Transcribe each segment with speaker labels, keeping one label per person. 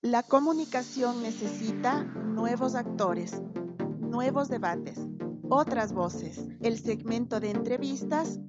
Speaker 1: La comunicación necesita nuevos actores, nuevos debates, otras voces. El segmento de entrevistas.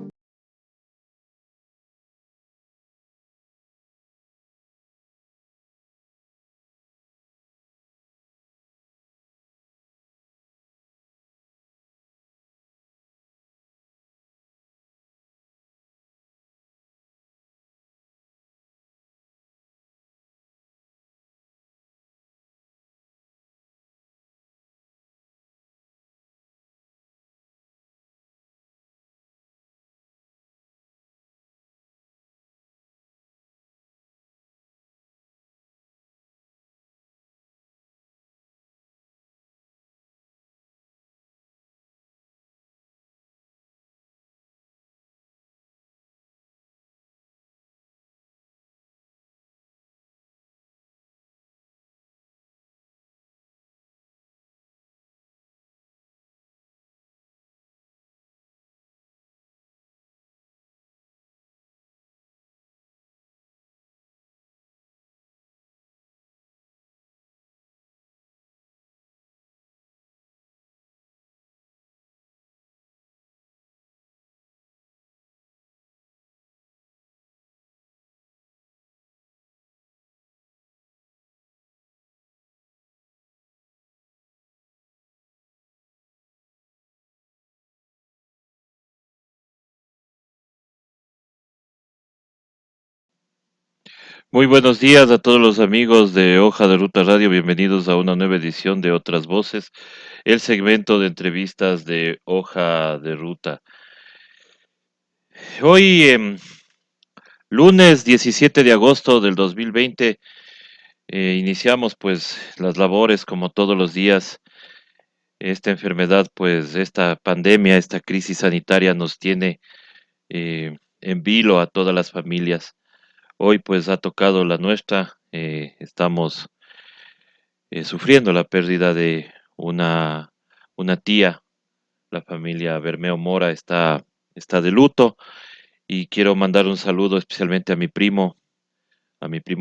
Speaker 2: Muy buenos días a todos los amigos de Hoja de Ruta Radio. Bienvenidos a una nueva edición de Otras Voces, el segmento de entrevistas de Hoja de Ruta. Hoy, lunes 17 de agosto del 2020, iniciamos pues las labores como todos los días. Esta enfermedad, pues esta pandemia, esta crisis sanitaria nos tiene en vilo a todas las familias. Hoy pues ha tocado la nuestra. Estamos sufriendo la pérdida de una tía. La familia Bermeo Mora está de luto y quiero mandar un saludo especialmente a mi primo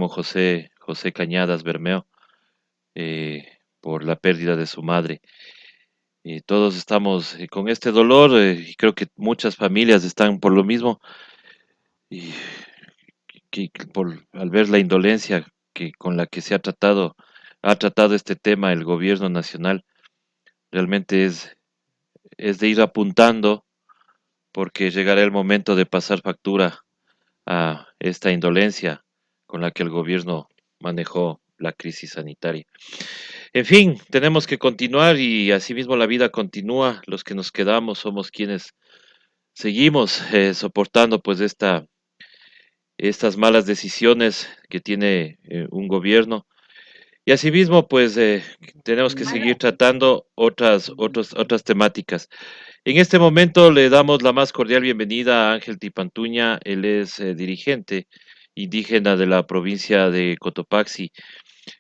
Speaker 2: José Cañadas Bermeo, por la pérdida de su madre. Todos estamos con este dolor, y creo que muchas familias están por lo mismo y al ver la indolencia con la que ha tratado este tema el gobierno nacional, realmente es de ir apuntando porque llegará el momento de pasar factura a esta indolencia con la que el gobierno manejó la crisis sanitaria. En fin, tenemos que continuar y asimismo la vida continúa. Los que nos quedamos somos quienes seguimos soportando pues estas malas decisiones que tiene un gobierno. Y asimismo, pues tenemos que seguir tratando otras temáticas. En este momento le damos la más cordial bienvenida a Ángel Tipantuña. Él es dirigente indígena de la provincia de Cotopaxi.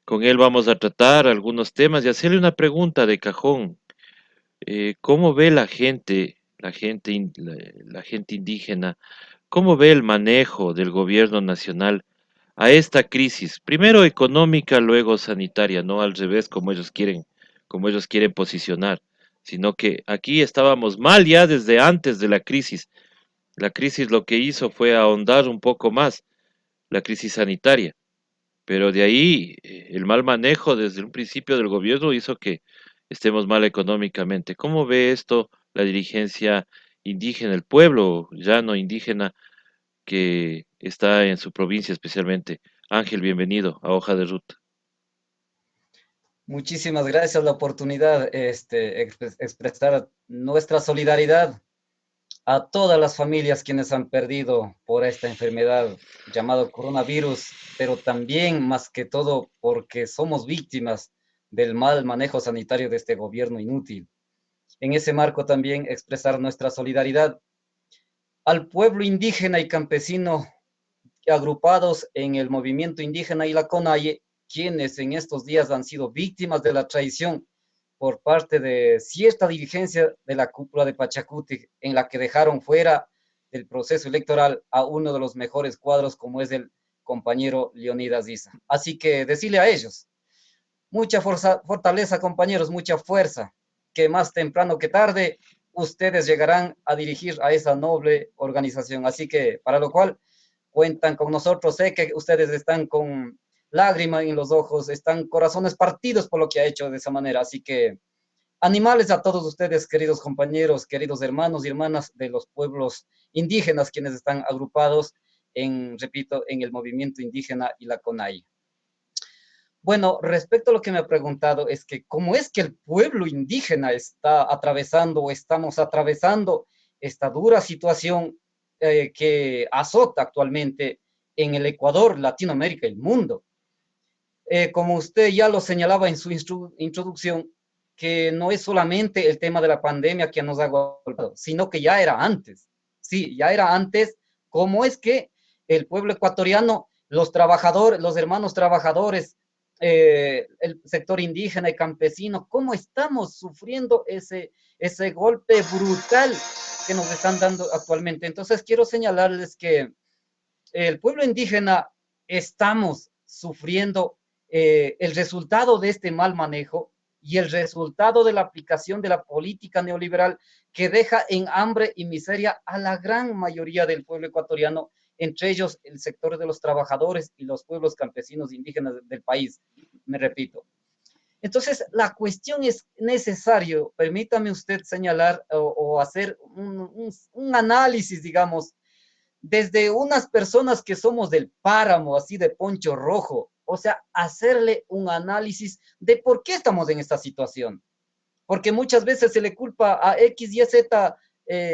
Speaker 2: Con él vamos a tratar algunos temas y hacerle una pregunta de cajón. ¿Cómo ve la gente indígena? ¿Cómo ve el manejo del gobierno nacional a esta crisis? Primero económica, luego sanitaria, no al revés como ellos quieren posicionar, sino que aquí estábamos mal ya desde antes de la crisis. La crisis lo que hizo fue ahondar un poco más la crisis sanitaria, pero de ahí el mal manejo desde un principio del gobierno hizo que estemos mal económicamente. ¿Cómo ve esto la dirigencia indígena, el pueblo llano indígena que está en su provincia especialmente? Ángel, bienvenido a Hoja de Ruta.
Speaker 3: Muchísimas gracias la oportunidad, expresar nuestra solidaridad a todas las familias quienes han perdido por esta enfermedad llamado coronavirus, pero también más que todo porque somos víctimas del mal manejo sanitario de este gobierno inútil. En ese marco también expresar nuestra solidaridad al pueblo indígena y campesino agrupados en el movimiento indígena y la CONAIE, quienes en estos días han sido víctimas de la traición por parte de cierta dirigencia de la cúpula de Pachacuti, en la que dejaron fuera del proceso electoral a uno de los mejores cuadros como es el compañero Leonidas Issa. Así que decirle a ellos, mucha fortaleza, compañeros, mucha fuerza, que más temprano que tarde ustedes llegarán a dirigir a esa noble organización. Así que, para lo cual, cuentan con nosotros. Sé que ustedes están con lágrimas en los ojos, están corazones partidos por lo que ha hecho de esa manera. Así que, animales a todos ustedes, queridos compañeros, queridos hermanos y hermanas de los pueblos indígenas, quienes están agrupados en, repito, en el movimiento indígena y la CONAI. Bueno, respecto a lo que me ha preguntado, es que cómo es que el pueblo indígena está atravesando o estamos atravesando esta dura situación que azota actualmente en el Ecuador, Latinoamérica y el mundo. Como usted ya lo señalaba en su introducción, que no es solamente el tema de la pandemia que nos ha golpeado, sino que ya era antes. Sí, ya era antes. ¿Cómo es que el pueblo ecuatoriano, los trabajadores, los hermanos trabajadores, el sector indígena y campesino, cómo estamos sufriendo ese golpe brutal que nos están dando actualmente? Entonces quiero señalarles que el pueblo indígena estamos sufriendo el resultado de este mal manejo y el resultado de la aplicación de la política neoliberal que deja en hambre y miseria a la gran mayoría del pueblo ecuatoriano, entre ellos el sector de los trabajadores y los pueblos campesinos indígenas del país, me repito. Entonces, la cuestión es necesario, permítame usted señalar o hacer un análisis, digamos, desde unas personas que somos del páramo, así de poncho rojo, o sea, hacerle un análisis de por qué estamos en esta situación. Porque muchas veces se le culpa a X, Y, Z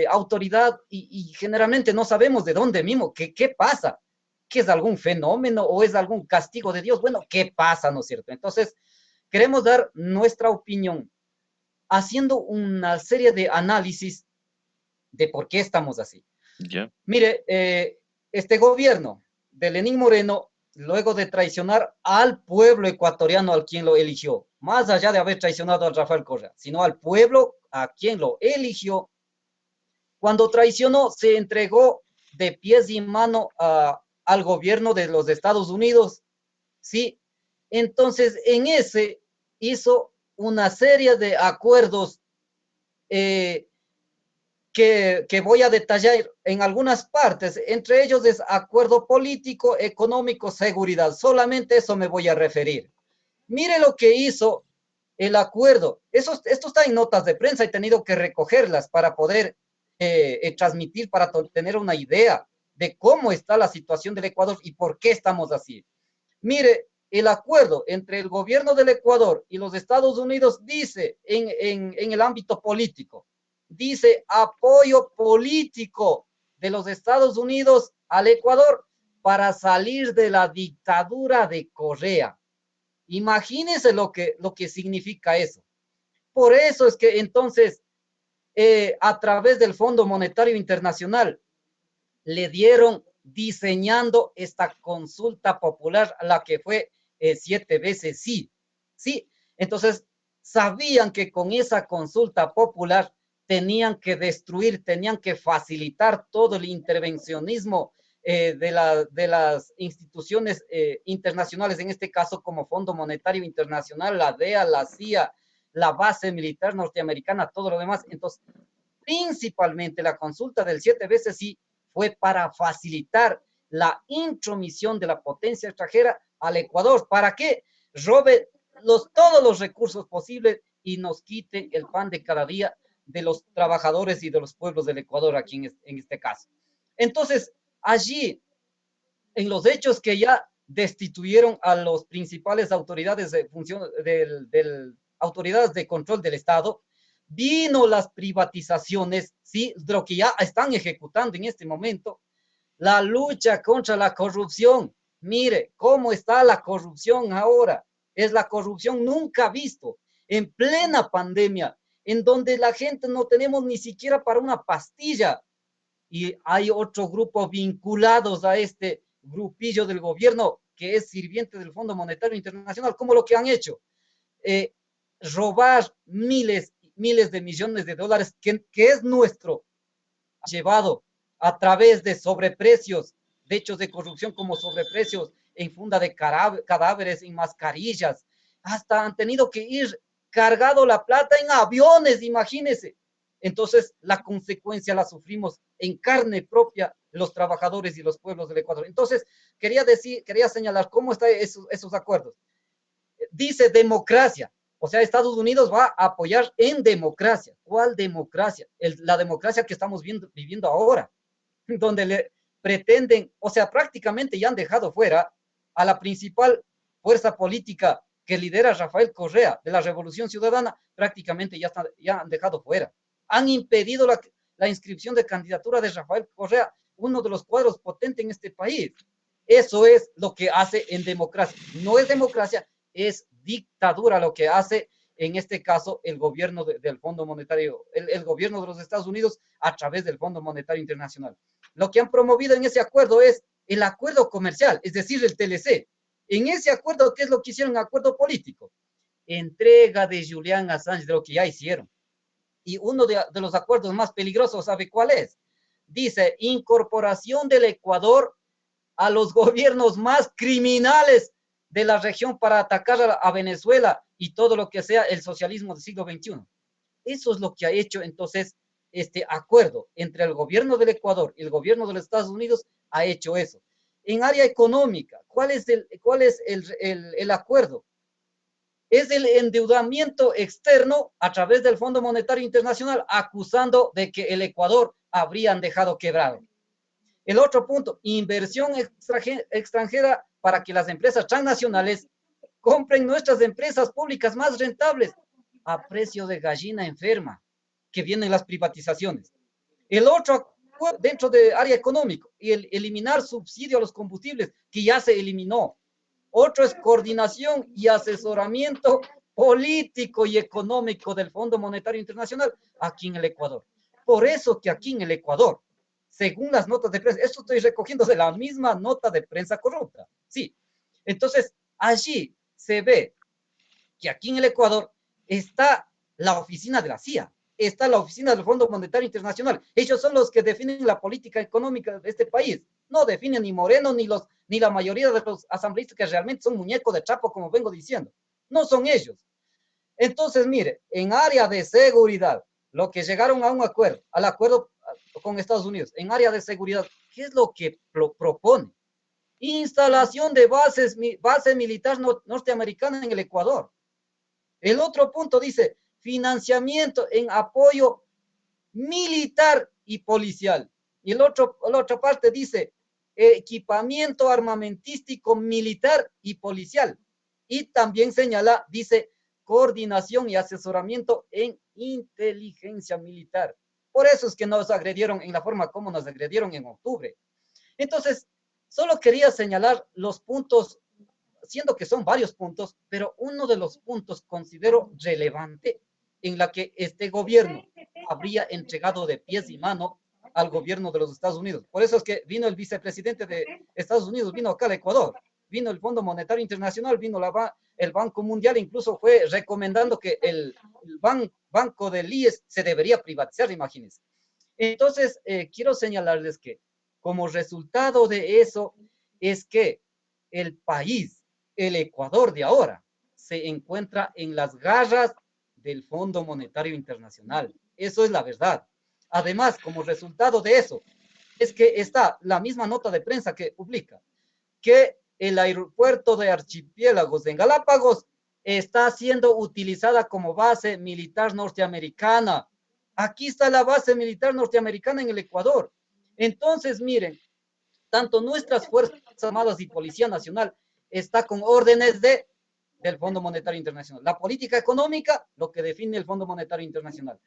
Speaker 3: autoridad y generalmente no sabemos de dónde mismo, qué pasa, que es algún fenómeno o es algún castigo de Dios. Bueno, ¿qué pasa, no es cierto? Entonces, queremos dar nuestra opinión haciendo una serie de análisis de por qué estamos así.
Speaker 2: ¿Ya?
Speaker 3: Mire, este gobierno de Lenín Moreno, luego de traicionar al pueblo ecuatoriano al quien lo eligió, más allá de haber traicionado a Rafael Correa, sino al pueblo a quien lo eligió, cuando traicionó se entregó de pies y mano al gobierno de los Estados Unidos, ¿sí? Entonces, en ese hizo una serie de acuerdos que voy a detallar en algunas partes. Entre ellos es acuerdo político, económico, seguridad. Solamente eso me voy a referir. Mire lo que hizo el acuerdo. Esto está en notas de prensa. He tenido que recogerlas para poder transmitir, para tener una idea de cómo está la situación del Ecuador y por qué estamos así. Mire, el acuerdo entre el gobierno del Ecuador y los Estados Unidos dice en el ámbito político, dice apoyo político de los Estados Unidos al Ecuador para salir de la dictadura de Correa. Imagínense lo que significa eso. Por eso es que entonces, a través del Fondo Monetario Internacional, le dieron diseñando esta consulta popular, la que fue 7 veces sí. Sí, entonces sabían que con esa consulta popular tenían que destruir, tenían que facilitar todo el intervencionismo de las instituciones internacionales, en este caso como Fondo Monetario Internacional, la DEA, la CIA, la base militar norteamericana, todo lo demás. Entonces, principalmente la consulta del 7 veces sí fue para facilitar la intromisión de la potencia extranjera al Ecuador. ¿Para qué? Robe todos los recursos posibles y nos quite el pan de cada día de los trabajadores y de los pueblos del Ecuador aquí en este caso. Entonces, allí, en los hechos que ya destituyeron a los principales autoridades de función autoridades de control del Estado, vino las privatizaciones, ¿sí? Lo que ya están ejecutando en este momento, la lucha contra la corrupción. Mire cómo está la corrupción ahora. Es la corrupción nunca visto, en plena pandemia, en donde la gente no tenemos ni siquiera para una pastilla. Y hay otro grupo vinculados a este grupillo del gobierno que es sirviente del Fondo Monetario Internacional, como lo que han hecho. Robar miles de millones de dólares que es nuestro, llevado a través de sobreprecios de hechos de corrupción como sobreprecios en funda de cadáveres, en mascarillas, hasta han tenido que ir cargado la plata en aviones, imagínense. Entonces, la consecuencia la sufrimos en carne propia los trabajadores y los pueblos del Ecuador. Entonces, quería señalar cómo están esos acuerdos. Dice democracia, o sea, Estados Unidos va a apoyar en democracia. ¿Cuál democracia? La democracia que estamos viviendo ahora, donde le pretenden, o sea, prácticamente ya han dejado fuera a la principal fuerza política que lidera Rafael Correa de la Revolución Ciudadana, prácticamente ya han dejado fuera. Han impedido la inscripción de candidatura de Rafael Correa, uno de los cuadros potentes en este país. Eso es lo que hace en democracia. No es democracia, es dictadura lo que hace en este caso el gobierno del Fondo Monetario, el gobierno de los Estados Unidos a través del Fondo Monetario Internacional. Lo que han promovido en ese acuerdo es el acuerdo comercial, es decir, el TLC. En ese acuerdo, ¿qué es lo que hicieron? Acuerdo político. Entrega de Julian Assange de lo que ya hicieron. Y uno de los acuerdos más peligrosos, ¿sabe cuál es? Dice, incorporación del Ecuador a los gobiernos más criminales de la región para atacar a Venezuela y todo lo que sea el socialismo del siglo XXI. Eso es lo que ha hecho entonces este acuerdo entre el gobierno del Ecuador y el gobierno de los Estados Unidos, ha hecho eso. En área económica, ¿cuál es el acuerdo? Es el endeudamiento externo a través del Fondo Monetario Internacional, acusando de que el Ecuador habrían dejado quebrado. El otro punto, inversión extranjera para que las empresas transnacionales compren nuestras empresas públicas más rentables a precio de gallina enferma, que vienen las privatizaciones. El otro, dentro de área económica, el eliminar subsidio a los combustibles, que ya se eliminó. Otro es coordinación y asesoramiento político y económico del Fondo Monetario Internacional aquí en el Ecuador. Por eso que aquí en el Ecuador, según las notas de prensa, esto estoy recogiendo de la misma nota de prensa corrupta, sí. Entonces, allí se ve que aquí en el Ecuador está la oficina de la CIA, está la oficina del Fondo Monetario Internacional. Ellos son los que definen la política económica de este país. No definen ni Moreno ni la mayoría de los asambleístas que realmente son muñecos de trapo, como vengo diciendo. No son ellos. Entonces, mire, en área de seguridad, lo que llegaron a un acuerdo, al acuerdo con Estados Unidos, en área de seguridad, ¿qué es lo que propone? Instalación de base militar norteamericana en el Ecuador. El otro punto dice financiamiento en apoyo militar y policial. Y la otra parte dice equipamiento armamentístico militar y policial. Y también señala, dice, coordinación y asesoramiento en inteligencia militar. Por eso es que nos agredieron en la forma como nos agredieron en octubre. Entonces, solo quería señalar los puntos, siendo que son varios puntos, pero uno de los puntos considero relevante en la que este gobierno habría entregado de pies y mano al gobierno de los Estados Unidos. Por eso es que vino el vicepresidente de Estados Unidos, vino acá al Ecuador, vino el Fondo Monetario Internacional, vino el Banco Mundial, incluso fue recomendando que el banco del IES se debería privatizar, imagínense. Entonces, quiero señalarles que como resultado de eso es que el país, el Ecuador de ahora, se encuentra en las garras del Fondo Monetario Internacional. Eso es la verdad. Además, como resultado de eso, es que está la misma nota de prensa que publica que el aeropuerto de Archipiélagos en Galápagos está siendo utilizada como base militar norteamericana. Aquí está la base militar norteamericana en el Ecuador. Entonces, miren, tanto nuestras Fuerzas Armadas y Policía Nacional está con órdenes del Fondo Monetario Internacional. La política económica, lo que define el Fondo Monetario Internacional.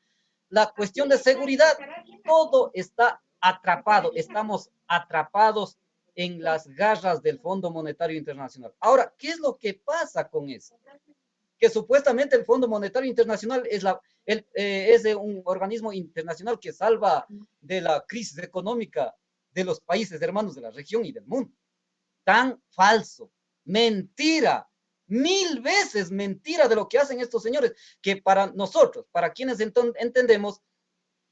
Speaker 3: La cuestión de seguridad, todo está atrapado. Estamos atrapados en las garras del Fondo Monetario Internacional. Ahora, ¿qué es lo que pasa con eso? Que supuestamente el Fondo Monetario Internacional es un organismo internacional que salva de la crisis económica de los países hermanos de la región y del mundo. Tan falso, mentira, 1000 veces mentira de lo que hacen estos señores, que para nosotros, para quienes entendemos,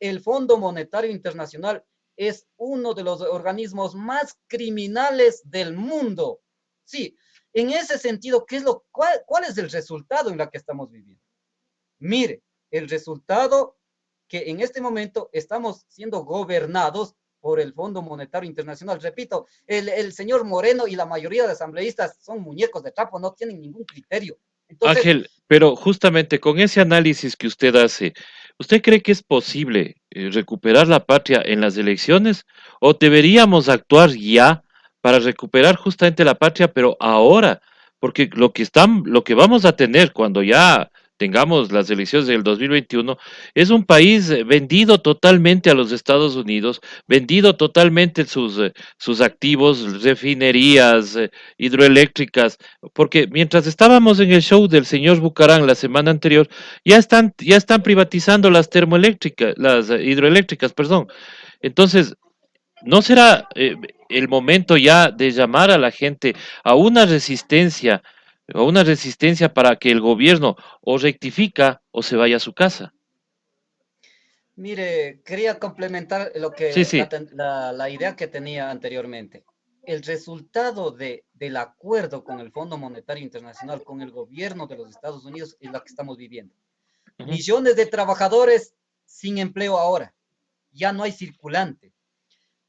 Speaker 3: el Fondo Monetario Internacional es uno de los organismos más criminales del mundo. Sí, en ese sentido, ¿cuál es el resultado en la que estamos viviendo? Mire, el resultado que en este momento estamos siendo gobernados por el Fondo Monetario Internacional. Repito, el señor Moreno y la mayoría de asambleístas son muñecos de trapo, no tienen ningún criterio. Entonces,
Speaker 2: Ángel, pero justamente con ese análisis que usted hace, ¿usted cree que es posible recuperar la patria en las elecciones o deberíamos actuar ya para recuperar justamente la patria, pero ahora? Porque lo que vamos a tener cuando ya tengamos las elecciones del 2021 es un país vendido totalmente a los Estados Unidos, vendido totalmente sus activos, refinerías, hidroeléctricas, porque mientras estábamos en el show del señor Bucarán la semana anterior, ya están privatizando las termoeléctricas, las hidroeléctricas, perdón. Entonces, ¿no será el momento ya de llamar a la gente a una resistencia para que el gobierno o rectifica o se vaya a su casa?
Speaker 3: mire, quería complementar
Speaker 2: Sí, sí.
Speaker 3: la idea que tenía anteriormente. El resultado del acuerdo con el Fondo Monetario Internacional, con el gobierno de los Estados Unidos, es la que estamos viviendo.
Speaker 2: Ujú.
Speaker 3: Millones de trabajadores sin empleo ahora. Ya no hay circulante.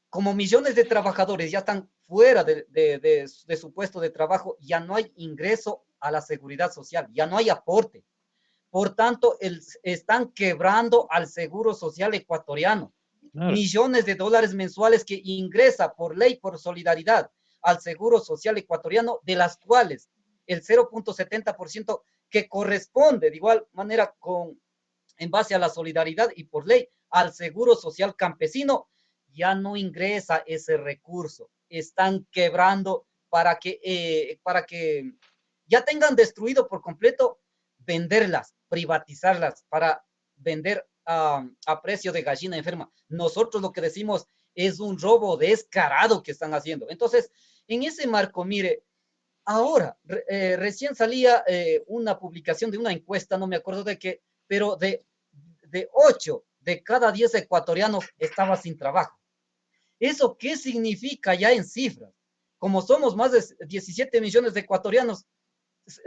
Speaker 3: Como millones de trabajadores ya están fuera de su puesto de trabajo, ya no hay ingreso a la seguridad social, ya no hay aporte. Por tanto, están quebrando al Seguro Social ecuatoriano.
Speaker 2: Claro.
Speaker 3: Millones de dólares mensuales que ingresa por ley, por solidaridad, al Seguro Social ecuatoriano, de las cuales el 0.70% que corresponde de igual manera en base a la solidaridad y por ley al Seguro Social campesino, ya no ingresa ese recurso. Están quebrando para que ya tengan destruido por completo, venderlas, privatizarlas para vender a precio de gallina enferma. Nosotros lo que decimos es un robo descarado que están haciendo. Entonces, en ese marco, mire, ahora, recién salía una publicación de una encuesta, no me acuerdo de qué, pero de 8 de cada 10 ecuatorianos estaba sin trabajo. ¿Eso qué significa ya en cifras? Como somos más de 17 millones de ecuatorianos,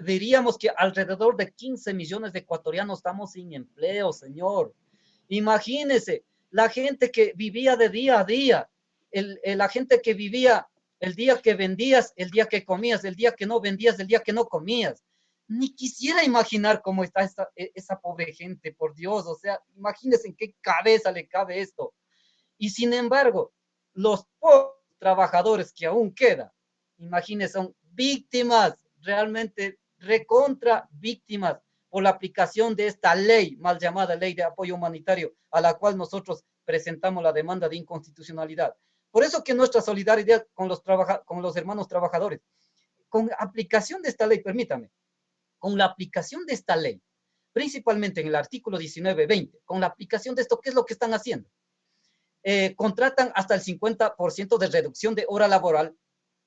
Speaker 3: diríamos que alrededor de 15 millones de ecuatorianos estamos sin empleo, señor. Imagínese, la gente que vivía de día a día, la gente que vivía el día que vendías, el día que comías, el día que no vendías, el día que no comías. Ni quisiera imaginar cómo está esa pobre gente, por Dios. O sea, imagínense en qué cabeza le cabe esto. Y sin embargo, los pocos trabajadores que aún quedan, imagínense, son víctimas, realmente recontra víctimas por la aplicación de esta ley, mal llamada ley de apoyo humanitario, a la cual nosotros presentamos la demanda de inconstitucionalidad. Por eso que nuestra solidaridad con los hermanos trabajadores, con aplicación de esta ley, permítame, con la aplicación de esta ley, principalmente en el artículo 19-20, con la aplicación de esto, ¿qué es lo que están haciendo? Contratan hasta el 50% de reducción de hora laboral,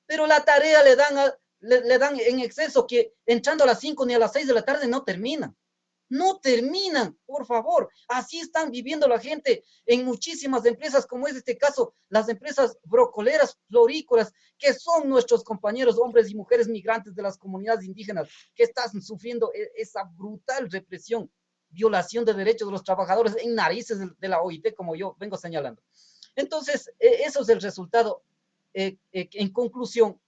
Speaker 3: pero la tarea le dan en exceso que entrando a las 5 ni a las 6 de la tarde no terminan. No terminan, por favor. Así están viviendo la gente en muchísimas empresas, como es este caso, las empresas brocoleras, florícolas, que son nuestros compañeros, hombres y mujeres migrantes de las comunidades indígenas, que están sufriendo esa brutal represión, violación de derechos de los trabajadores en narices de la OIT, como yo vengo señalando. Entonces, eso es el resultado. En conclusión,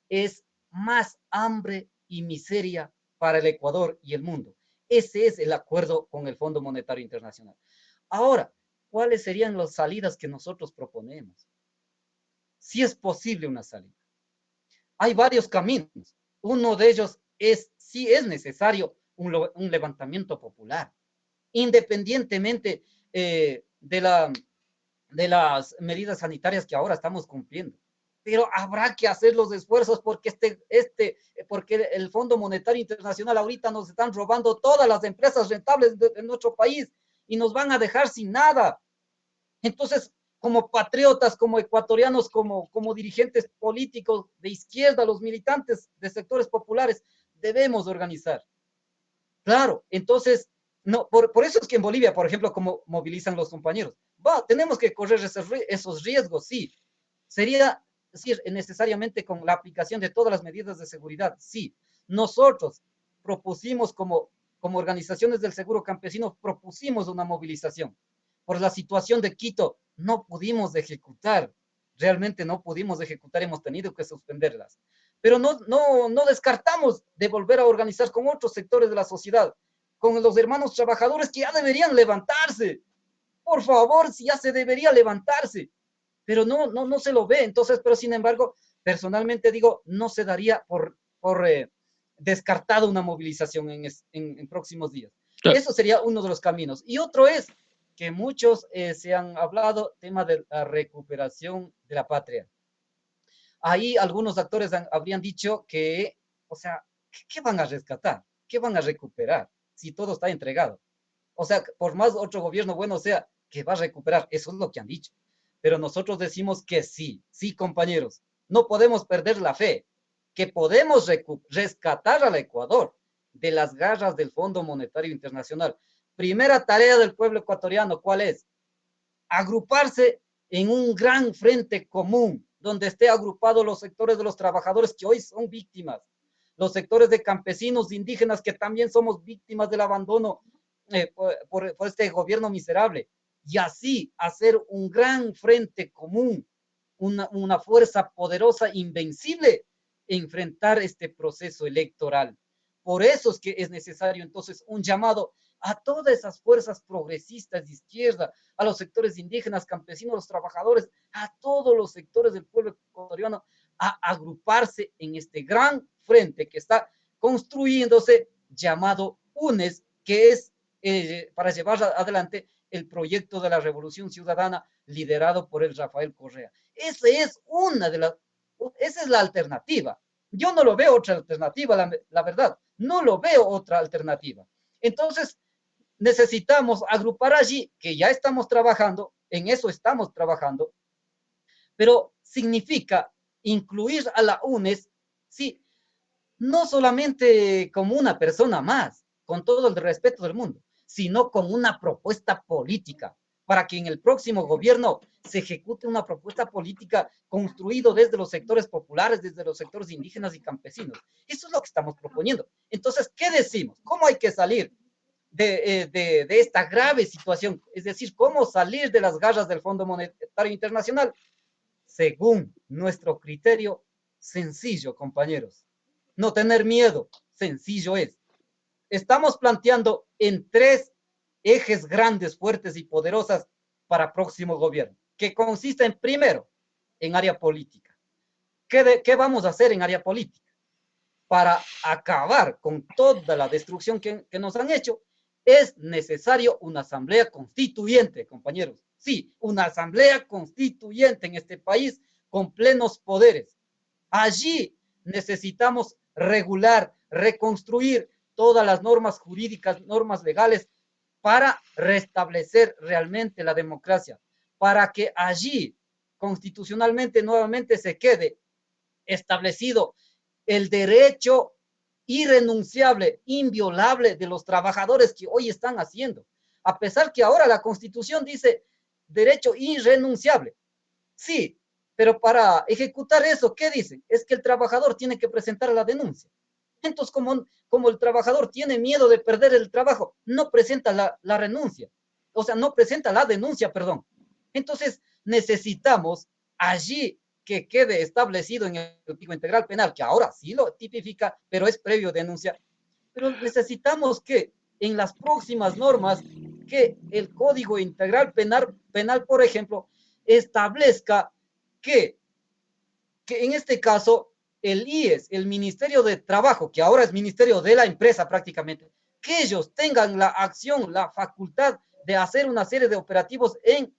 Speaker 3: es más hambre y miseria para el Ecuador y el mundo. Ese es el acuerdo con el Fondo Monetario Internacional. Ahora, ¿cuáles serían las salidas que nosotros proponemos? Si es posible una salida. Hay varios caminos. Uno de ellos es si es necesario un levantamiento popular, independientemente de las medidas sanitarias que ahora estamos cumpliendo. Pero habrá que hacer los esfuerzos porque porque el Fondo Monetario Internacional ahorita nos están robando todas las empresas rentables de nuestro país y nos van a dejar sin nada. Entonces, como patriotas, como ecuatorianos, como dirigentes políticos de izquierda, los militantes de sectores populares, debemos organizar. Claro, entonces, no, por eso es que en Bolivia, por ejemplo, como movilizan los compañeros, Tenemos que correr esos riesgos, sí. Sería, sí, necesariamente con la aplicación de todas las medidas de seguridad, sí. Nosotros propusimos como organizaciones del seguro campesino, propusimos una movilización. Por la situación de Quito, no pudimos ejecutar, realmente no pudimos ejecutar, hemos tenido que suspenderlas. Pero no descartamos de volver a organizar con otros sectores de la sociedad, con los hermanos trabajadores que ya deberían levantarse. Por favor, si ya se debería levantarse, pero no se lo ve. Entonces, pero sin embargo, personalmente digo, no se daría por descartado una movilización en próximos días.
Speaker 2: Claro.
Speaker 3: Eso sería uno de los caminos. Y otro es que muchos se han hablado tema de la recuperación de la patria. Ahí algunos actores habrían dicho que, o sea, ¿qué van a rescatar? ¿Qué van a recuperar si todo está entregado? O sea, por más otro gobierno bueno sea, que va a recuperar, eso es lo que han dicho. Pero nosotros decimos que sí, sí, compañeros, no podemos perder la fe, que podemos rescatar al Ecuador de las garras del Fondo Monetario Internacional. Primera tarea del pueblo ecuatoriano, ¿cuál es? Agruparse en un gran frente común, donde esté agrupados los sectores de los trabajadores que hoy son víctimas, los sectores de campesinos, indígenas, que también somos víctimas del abandono por este gobierno miserable, y así hacer un gran frente común, una fuerza poderosa, invencible, enfrentar este proceso electoral. Por eso es que es necesario entonces un llamado a todas esas fuerzas progresistas de izquierda, a los sectores indígenas, campesinos, los trabajadores, a todos los sectores del pueblo ecuatoriano, a agruparse en este gran frente que está construyéndose, llamado UNES, que es para llevar adelante el proyecto de la Revolución Ciudadana liderado por el Rafael Correa. Esa es la alternativa. Yo no lo veo otra alternativa, la verdad, no lo veo otra alternativa. Entonces, necesitamos agrupar allí, que ya estamos trabajando, en eso estamos trabajando, pero significa incluir a la UNES, sí, no solamente como una persona más, con todo el respeto del mundo, sino con una propuesta política, para que en el próximo gobierno se ejecute una propuesta política construido desde los sectores populares, desde los sectores indígenas y campesinos. Eso es lo que estamos proponiendo. Entonces, ¿qué decimos? ¿Cómo hay que salir de esta grave situación? Es decir, ¿cómo salir de las garras del Fondo Monetario Internacional? Según nuestro criterio, sencillo, compañeros. No tener miedo, sencillo es. Estamos planteando en 3 ejes grandes, fuertes y poderosas para próximo gobierno, que consiste en, primero, en área política. ¿Qué vamos a hacer en área política? Para acabar con toda la destrucción que nos han hecho, es necesario una asamblea constituyente, compañeros. Sí, una asamblea constituyente en este país con plenos poderes. Allí necesitamos regular, reconstruir todas las normas jurídicas, normas legales, para restablecer realmente la democracia, para que allí constitucionalmente nuevamente se quede establecido el derecho irrenunciable, inviolable de los trabajadores que hoy están haciendo. A pesar que ahora la Constitución dice derecho irrenunciable. Sí, pero para ejecutar eso, ¿qué dice? Es que el trabajador tiene que presentar la denuncia. Entonces, como el trabajador tiene miedo de perder el trabajo, no presenta la renuncia. O sea, no presenta la denuncia, perdón. Entonces, necesitamos allí que quede establecido en el Código Integral Penal, que ahora sí lo tipifica, pero es previo denuncia. Pero necesitamos que en las próximas normas, que el Código Integral Penal, por ejemplo, establezca que en este caso el IES, el Ministerio de Trabajo, que ahora es Ministerio de la Empresa prácticamente, que ellos tengan la acción, la facultad de hacer una serie de operativos en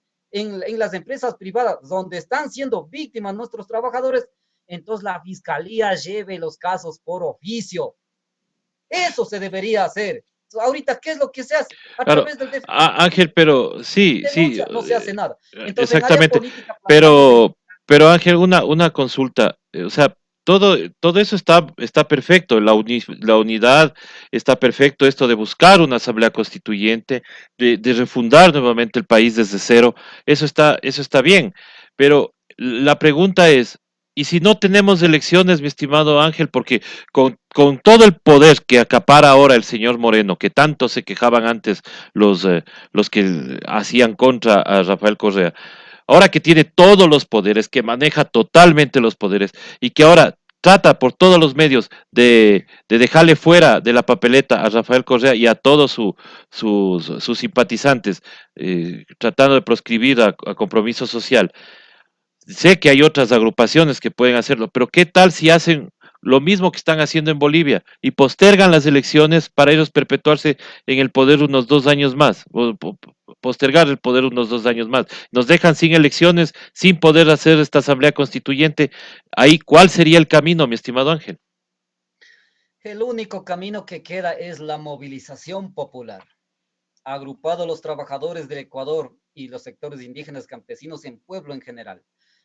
Speaker 3: las empresas privadas donde están siendo víctimas nuestros trabajadores, entonces la fiscalía lleve los casos por oficio. Eso se debería hacer. Ahorita, ¿qué es lo que se hace? A
Speaker 2: Claro,
Speaker 3: través del
Speaker 2: Ángel, pero sí, sí,
Speaker 3: denuncia, no se hace nada. Entonces, en área
Speaker 2: exactamente.
Speaker 3: política planteamos eso.
Speaker 2: Pero Ángel, una consulta. O sea, todo eso está perfecto, la unidad está perfecto, esto de buscar una asamblea constituyente, de refundar nuevamente el país desde cero, eso está bien, pero la pregunta es, ¿y si no tenemos elecciones, mi estimado Ángel? Porque con todo el poder que acapara ahora el señor Moreno, que tanto se quejaban antes los que hacían contra a Rafael Correa, ahora que tiene todos los poderes, que maneja totalmente los poderes y que ahora trata por todos los medios de dejarle fuera de la papeleta a Rafael Correa y a todos sus simpatizantes, tratando de proscribir a compromiso social. Sé que hay otras agrupaciones que pueden hacerlo, pero ¿qué tal si hacen lo mismo que están haciendo en Bolivia y postergan las elecciones para ellos perpetuarse en el poder unos 2 años más, postergar el poder unos 2 años más? Nos dejan sin elecciones, sin poder hacer esta asamblea constituyente. Ahí, ¿cuál sería el camino, mi estimado Ángel?
Speaker 3: El único camino que queda es la movilización popular. Agrupado los trabajadores del Ecuador y los sectores indígenas campesinos en pueblo en general.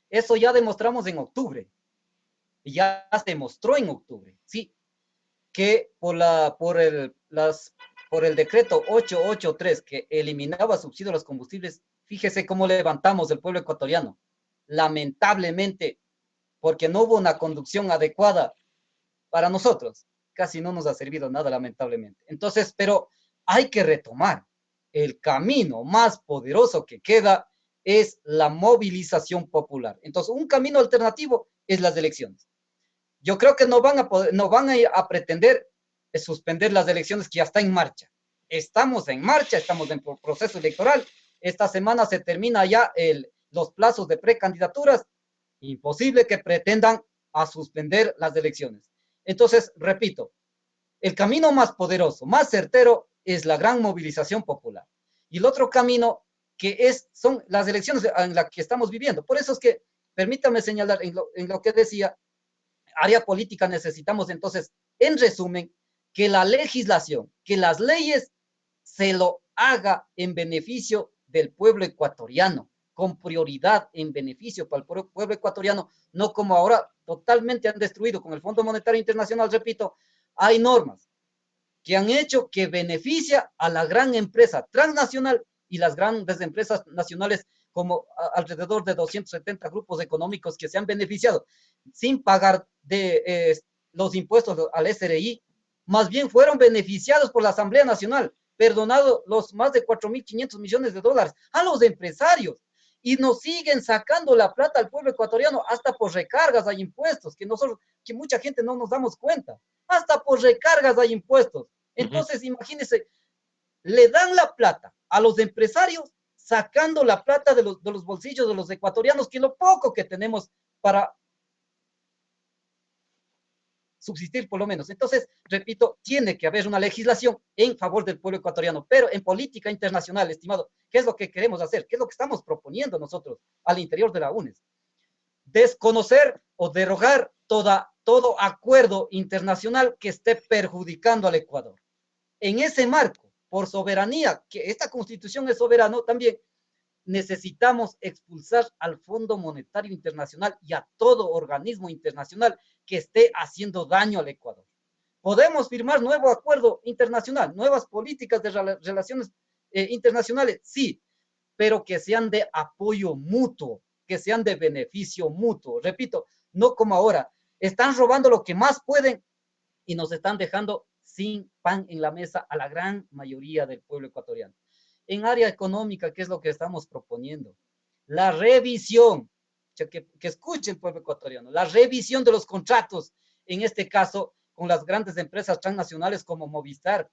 Speaker 3: Eso ya demostramos en octubre, ya se demostró en octubre, sí, que por el decreto 883 que eliminaba subsidio a los combustibles, fíjese cómo levantamos el pueblo ecuatoriano. Lamentablemente, porque no hubo una conducción adecuada para nosotros, casi no nos ha servido nada, lamentablemente. Entonces, pero hay que retomar. El camino más poderoso que queda es la movilización popular. Entonces, un camino alternativo es las elecciones. Yo creo que no van a pretender suspender las elecciones que ya están en marcha. Estamos en marcha, estamos en proceso electoral. Esta semana se termina ya los plazos de precandidaturas. Imposible que pretendan a suspender las elecciones. Entonces, repito, el camino más poderoso, más certero, es la gran movilización popular. Y el otro camino son las elecciones en las que estamos viviendo. Por eso es que, permítame señalar en lo que decía, área política necesitamos entonces, en resumen, que la legislación, que las leyes se lo haga en beneficio del pueblo ecuatoriano, con prioridad en beneficio para el pueblo ecuatoriano, no como ahora totalmente han destruido con el Fondo Monetario Internacional, repito, hay normas que han hecho que beneficia a la gran empresa transnacional y las grandes empresas nacionales como alrededor de 270 grupos económicos que se han beneficiado sin pagar los impuestos al SRI, más bien fueron beneficiados por la Asamblea Nacional, perdonado los más de 4.500 millones de dólares a los empresarios y nos siguen sacando la plata al pueblo ecuatoriano hasta por recargas hay impuestos que mucha gente no nos damos cuenta, hasta por recargas hay impuestos.
Speaker 2: Uh -huh.
Speaker 3: Entonces, imagínense, le dan la plata a los empresarios sacando la plata de los bolsillos de los ecuatorianos, que lo poco que tenemos para subsistir por lo menos. Entonces, repito, tiene que haber una legislación en favor del pueblo ecuatoriano, pero en política internacional, estimado, ¿qué es lo que queremos hacer? ¿Qué es lo que estamos proponiendo nosotros al interior de la UNES? Desconocer o derogar todo acuerdo internacional que esté perjudicando al Ecuador. En ese marco, por soberanía, que esta constitución es soberana también, necesitamos expulsar al Fondo Monetario Internacional y a todo organismo internacional que esté haciendo daño al Ecuador. Podemos firmar nuevo acuerdo internacional, nuevas políticas de relaciones internacionales, sí, pero que sean de apoyo mutuo, que sean de beneficio mutuo. Repito, no como ahora, están robando lo que más pueden y nos están dejando sin pan en la mesa a la gran mayoría del pueblo ecuatoriano. En área económica, ¿qué es lo que estamos proponiendo? La revisión, que escuche el pueblo ecuatoriano, la revisión de los contratos, en este caso con las grandes empresas transnacionales como Movistar,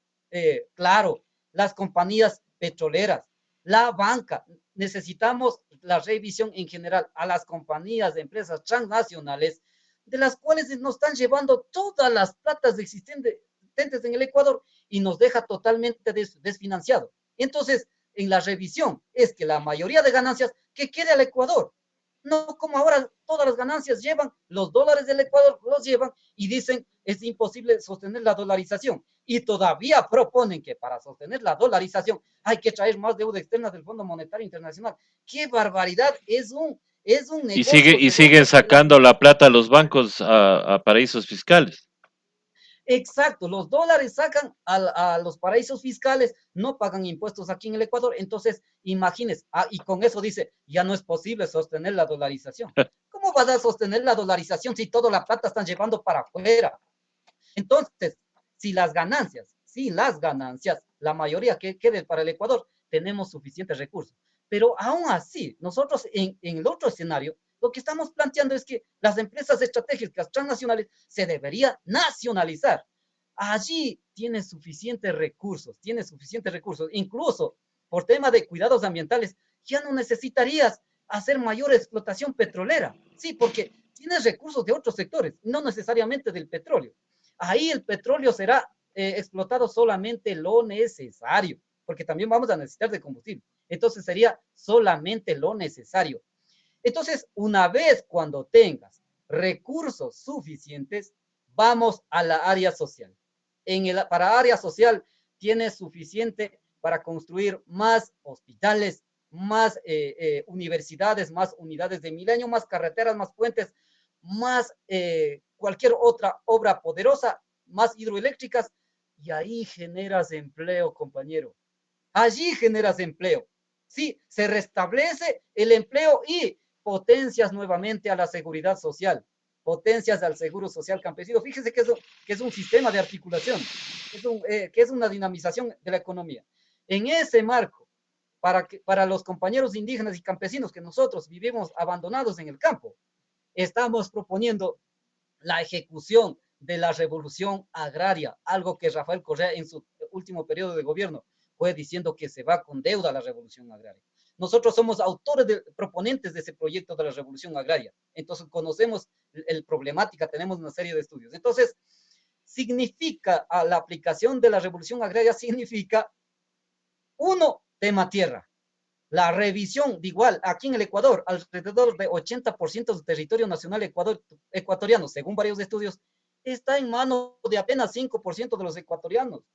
Speaker 3: Claro, las compañías petroleras, la banca. Necesitamos la revisión en general a las compañías de empresas transnacionales, de las cuales nos están llevando todas las platas existentes en el Ecuador y nos deja totalmente desfinanciado. Entonces, en la revisión es que la mayoría de ganancias que quede al Ecuador. No como ahora todas las ganancias llevan, los dólares del Ecuador los llevan y dicen es imposible sostener la dolarización. Y todavía proponen que para sostener la dolarización hay que traer más deuda externa del Fondo Monetario Internacional. ¡Qué barbaridad! Es un
Speaker 2: Y
Speaker 3: negocio
Speaker 2: siguen sacando la plata a los bancos a paraísos fiscales.
Speaker 3: exacto, los dólares sacan a los paraísos fiscales, no pagan impuestos aquí en el Ecuador, entonces imagínense, y con eso dice, ya no es posible sostener la dolarización. ¿Cómo vas a sostener la dolarización si toda la plata están llevando para afuera? Entonces, si las ganancias, la mayoría que quede para el Ecuador, tenemos suficientes recursos. Pero aún así, nosotros en el otro escenario, lo que estamos planteando es que las empresas estratégicas transnacionales se deberían nacionalizar. Allí tiene suficientes recursos, incluso por tema de cuidados ambientales, ya no necesitarías hacer mayor explotación petrolera, sí, porque tienes recursos de otros sectores, no necesariamente del petróleo. Ahí el petróleo será explotado solamente lo necesario, porque también vamos a necesitar de combustible. Entonces sería solamente lo necesario. Entonces, una vez cuando tengas recursos suficientes, vamos a la área social. Para área social tienes suficiente para construir más hospitales, más universidades, más unidades de milenio, más carreteras, más puentes, más cualquier otra obra poderosa, más hidroeléctricas, y ahí generas empleo, compañero. Allí generas empleo. Sí, se restablece el empleo y potencias nuevamente a la seguridad social, potencias al seguro social campesino. Fíjese que es un sistema de articulación, que es una dinamización de la economía. En ese marco, para los compañeros indígenas y campesinos que nosotros vivimos abandonados en el campo, estamos proponiendo la ejecución de la revolución agraria, algo que Rafael Correa en su último periodo de gobierno fue diciendo que se va con deuda a la revolución agraria. Nosotros somos proponentes de ese proyecto de la revolución agraria, entonces conocemos el problemática, tenemos una serie de estudios. Entonces, significa la aplicación de la revolución agraria, significa, uno, tema tierra, la revisión, de igual, aquí en el Ecuador, alrededor de 80% del territorio nacional ecuatoriano, según varios estudios, está en manos de apenas 5% de los ecuatorianos.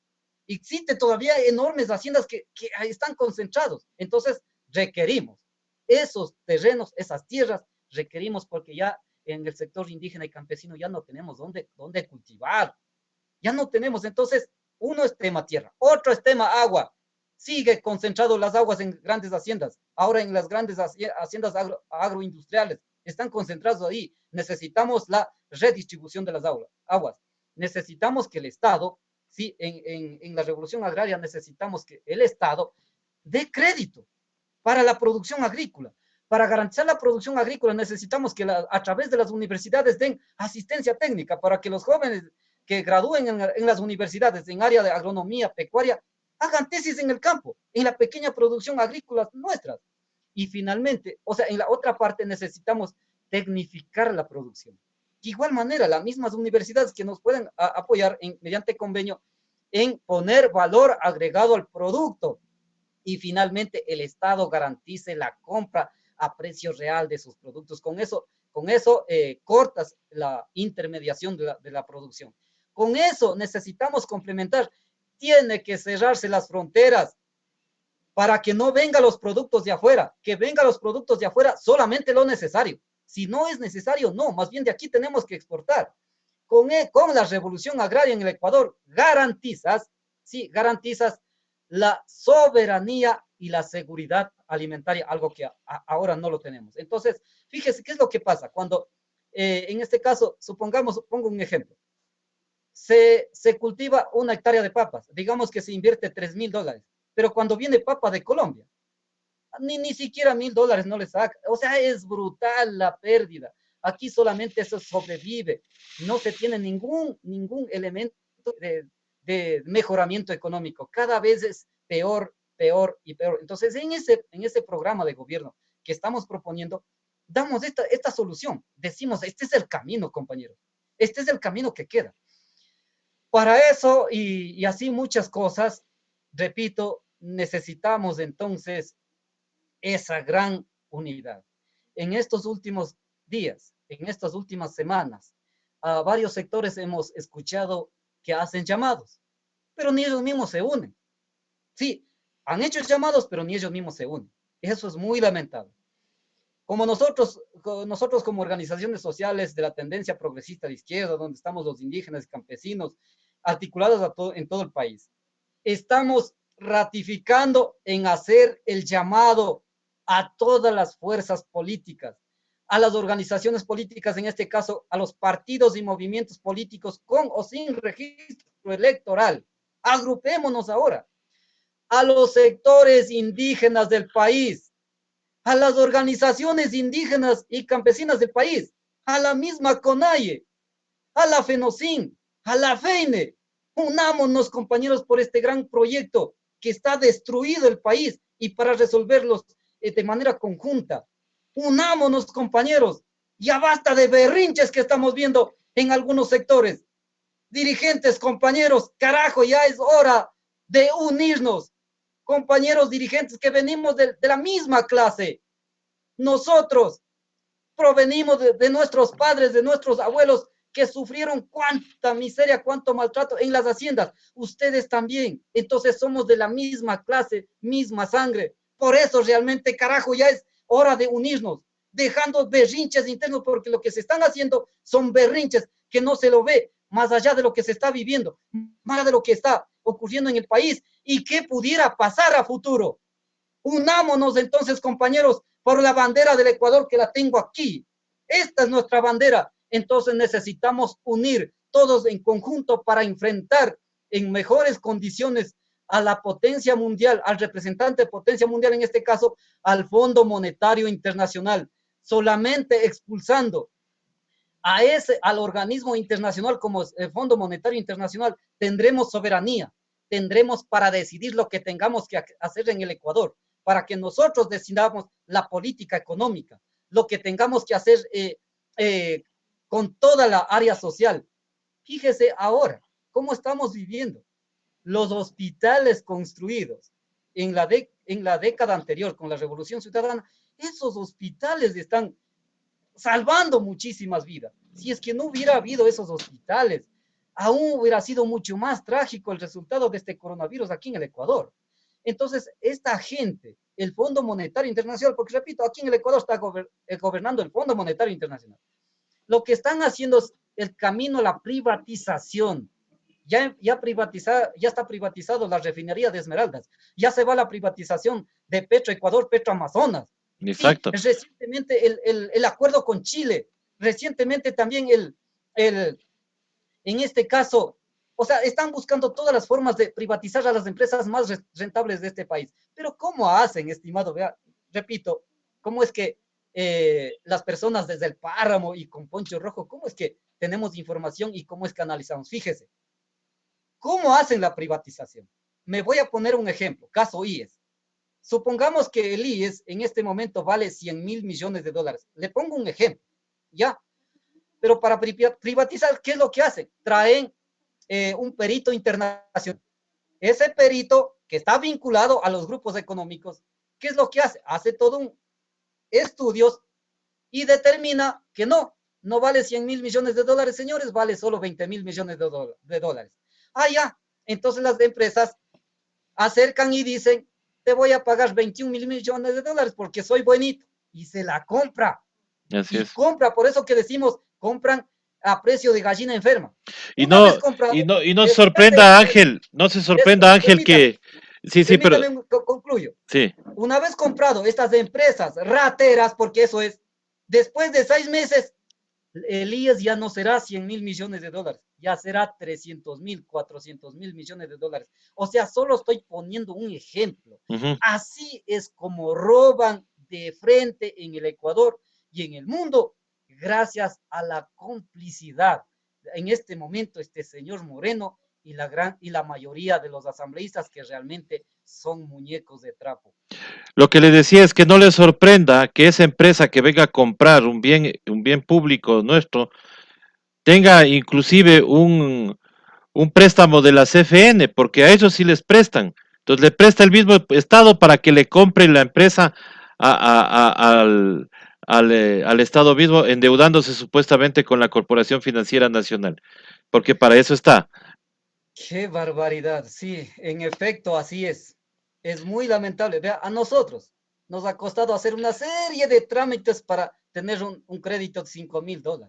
Speaker 3: Existen todavía enormes haciendas que están concentrados. Entonces, requerimos esos terrenos, esas tierras, requerimos porque ya en el sector indígena y campesino ya no tenemos dónde cultivar. Ya no tenemos. Entonces, uno es tema tierra, otro es tema agua. Sigue concentrado las aguas en grandes haciendas. Ahora en las grandes haciendas agroindustriales están concentrados ahí. Necesitamos la redistribución de las aguas. Necesitamos que el Estado, sí, en la revolución agraria necesitamos que el Estado dé crédito para la producción agrícola. Para garantizar la producción agrícola necesitamos que a través de las universidades den asistencia técnica para que los jóvenes que gradúen en las universidades en área de agronomía, pecuaria, hagan tesis en el campo, en la pequeña producción agrícola nuestras. Y finalmente, o sea, en la otra parte necesitamos tecnificar la producción. De igual manera, las mismas universidades que nos pueden apoyar mediante convenio en poner valor agregado al producto. Y finalmente, el Estado garantice la compra a precio real de sus productos. Con eso cortas la intermediación de la producción. Con eso necesitamos complementar. Tiene que cerrarse las fronteras para que no vengan los productos de afuera, que vengan los productos de afuera solamente lo necesario. Si no es necesario, no, más bien de aquí tenemos que exportar. Con la revolución agraria en el Ecuador garantizas, sí, garantizas la soberanía y la seguridad alimentaria, algo que ahora no lo tenemos. Entonces, fíjese qué es lo que pasa cuando, en este caso, pongo un ejemplo, se cultiva una hectárea de papas, digamos que se invierte $3,000, pero cuando viene papa de Colombia, ni siquiera $1,000 no le saca. O sea, es brutal la pérdida. Aquí solamente eso sobrevive. No se tiene ningún elemento de mejoramiento económico. Cada vez es peor, peor y peor. Entonces, en ese programa de gobierno que estamos proponiendo, damos esta solución. Decimos, este es el camino, compañeros. Este es el camino que queda. Para eso y así muchas cosas, repito, necesitamos entonces esa gran unidad. En estos últimos días, en estas últimas semanas, a varios sectores hemos escuchado que hacen llamados, pero ni ellos mismos se unen. Sí, han hecho llamados, pero ni ellos mismos se unen. Eso es muy lamentable. como nosotros como organizaciones sociales de la tendencia progresista de izquierda, donde estamos los indígenas y campesinos, articulados en todo el país, estamos ratificando en hacer el llamado a todas las fuerzas políticas, a las organizaciones políticas, en este caso a los partidos y movimientos políticos con o sin registro electoral. Agrupémonos ahora a los sectores indígenas del país, a las organizaciones indígenas y campesinas del país, a la misma CONAIE, a la FENOCIN, a la FEINE. Unámonos, compañeros, por este gran proyecto que está destruido el país y para resolverlos de manera conjunta. Unámonos, compañeros. Ya basta de berrinches que estamos viendo en algunos sectores. Dirigentes, compañeros, carajo, ya es hora de unirnos. Compañeros dirigentes que venimos de la misma clase. Nosotros provenimos de nuestros padres, de nuestros abuelos, que sufrieron cuánta miseria, cuánto maltrato en las haciendas. Ustedes también. Entonces somos de la misma clase, misma sangre. Por eso realmente, carajo, ya es hora de unirnos, dejando berrinches internos, porque lo que se están haciendo son berrinches que no se lo ve más allá de lo que se está viviendo, más allá de lo que está ocurriendo en el país y qué pudiera pasar a futuro. Unámonos entonces, compañeros, por la bandera del Ecuador que la tengo aquí. Esta es nuestra bandera. Entonces necesitamos unir todos en conjunto para enfrentar en mejores condiciones a la potencia mundial, al representante de potencia mundial, en este caso, al Fondo Monetario Internacional. Solamente expulsando al organismo internacional como el Fondo Monetario Internacional, tendremos soberanía, tendremos para decidir lo que tengamos que hacer en el Ecuador, para que nosotros decidamos la política económica, lo que tengamos que hacer con toda la área social. Fíjese ahora cómo estamos viviendo. Los hospitales construidos en la década anterior con la Revolución Ciudadana, esos hospitales están salvando muchísimas vidas. Si es que no hubiera habido esos hospitales, aún hubiera sido mucho más trágico el resultado de este coronavirus aquí en el Ecuador. Entonces, esta gente, el Fondo Monetario Internacional, porque repito, aquí en el Ecuador está gobernando el Fondo Monetario Internacional, lo que están haciendo es el camino a la privatización. Ya está privatizado la refinería de Esmeraldas, ya se va la privatización de Petroecuador, Petroamazonas.
Speaker 2: Exacto.
Speaker 3: Sí, recientemente el acuerdo con Chile, recientemente también en este caso, o sea, están buscando todas las formas de privatizar a las empresas más rentables de este país. Pero ¿cómo hacen, estimado? Vea, repito, ¿cómo es que las personas desde el páramo y con poncho rojo, cómo es que tenemos información y cómo es que analizamos? Fíjese, ¿cómo hacen la privatización? Me voy a poner un ejemplo, caso IES. Supongamos que el IES en este momento vale 100.000 millones de dólares. Le pongo un ejemplo, ¿ya? Pero para privatizar, ¿qué es lo que hacen? Traen un perito internacional. Ese perito que está vinculado a los grupos económicos, ¿qué es lo que hace? Hace todo un estudios y determina que no vale 100.000 millones de dólares, señores, vale solo 20.000 millones de dólares. Ah, ya. Entonces las empresas acercan y dicen, te voy a pagar 21.000 millones de dólares porque soy bonito. Y se la compra.
Speaker 2: Así
Speaker 3: Y
Speaker 2: es.
Speaker 3: compra, por eso que decimos, compran a precio de gallina enferma.
Speaker 2: Y
Speaker 3: Una
Speaker 2: no,
Speaker 3: vez comprado,
Speaker 2: y no se
Speaker 3: espérate,
Speaker 2: sorprenda, Ángel, no se sorprenda, Ángel,
Speaker 3: permítame,
Speaker 2: que sí, sí, pero
Speaker 3: permítame, concluyo.
Speaker 2: sí,
Speaker 3: Una vez comprado estas empresas rateras, porque eso es, después de 6 meses, el IES ya no será 100.000 millones de dólares, ya será 300.000, 400.000 millones de dólares. O sea, solo estoy poniendo un ejemplo.
Speaker 2: ujú.
Speaker 3: Así es como roban de frente en el Ecuador y en el mundo, gracias a la complicidad. En este momento, este señor Moreno y la mayoría de los asambleístas que realmente son muñecos de trapo.
Speaker 2: Lo que le decía es que no le sorprenda que esa empresa que venga a comprar un bien público nuestro tenga inclusive un préstamo de la CFN, porque a ellos sí les prestan. Entonces le presta el mismo Estado para que le compre la empresa al Estado mismo, endeudándose supuestamente con la Corporación Financiera Nacional, porque para eso está.
Speaker 3: Qué barbaridad, sí, en efecto, así es. Es muy lamentable. Vea, a nosotros, nos ha costado hacer una serie de trámites para tener un crédito de $5,000,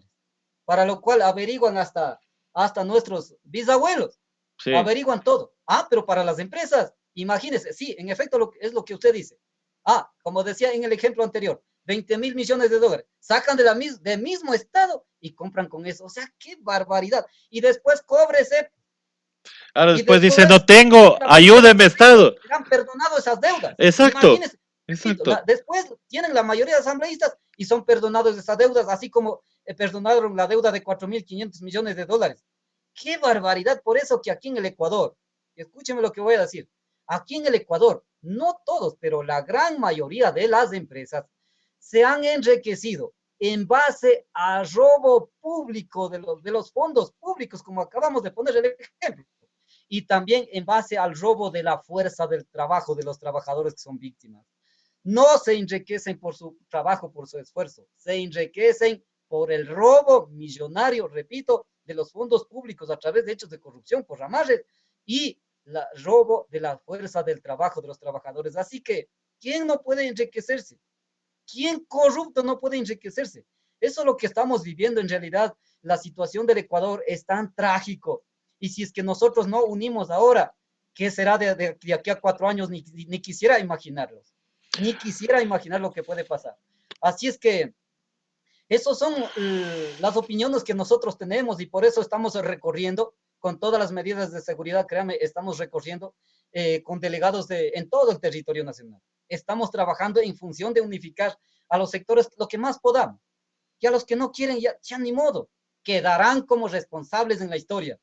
Speaker 3: para lo cual averiguan hasta nuestros bisabuelos,
Speaker 2: Sí.
Speaker 3: averiguan todo. Pero para las empresas, imagínense, sí, en efecto es lo que usted dice. Como decía en el ejemplo anterior, 20,000 millones de dólares, sacan del mismo estado y compran con eso. O sea, qué barbaridad. Y después cóbrese.
Speaker 2: Ahora
Speaker 3: Y
Speaker 2: después dice,
Speaker 3: después,
Speaker 2: no tengo,
Speaker 3: supuestamente los
Speaker 2: ayúdeme,
Speaker 3: asambleístas
Speaker 2: Estado.
Speaker 3: serán perdonados esas deudas.
Speaker 2: Exacto,
Speaker 3: Imagínense, repito,
Speaker 2: exacto.
Speaker 3: después tienen la mayoría de asambleístas y son perdonados esas deudas, así como perdonaron la deuda de 4,500 millones de dólares. ¡Qué barbaridad! Por eso que aquí en el Ecuador, escúcheme lo que voy a decir, aquí en el Ecuador, no todos, pero la gran mayoría de las empresas se han enriquecido en base a robo público de los fondos públicos, como acabamos de poner el ejemplo, y también en base al robo de la fuerza del trabajo de los trabajadores que son víctimas. No se enriquecen por su trabajo, por su esfuerzo, se enriquecen por el robo millonario, repito, de los fondos públicos a través de hechos de corrupción por ramarres y el robo de la fuerza del trabajo de los trabajadores. Así que, ¿quién no puede enriquecerse? ¿Quién corrupto no puede enriquecerse? Eso es lo que estamos viviendo en realidad. La situación del Ecuador es tan trágico. Y si es que nosotros no unimos ahora, ¿qué será de aquí a 4 años? Ni quisiera imaginarlos. Ni quisiera imaginar lo que puede pasar. Así es que esas son las opiniones que nosotros tenemos y por eso estamos recorriendo con todas las medidas de seguridad, créanme, estamos recorriendo con delegados en todo el territorio nacional. Estamos trabajando en función de unificar a los sectores lo que más podamos. Y a los que no quieren, ya ni modo, quedarán como responsables en la historia.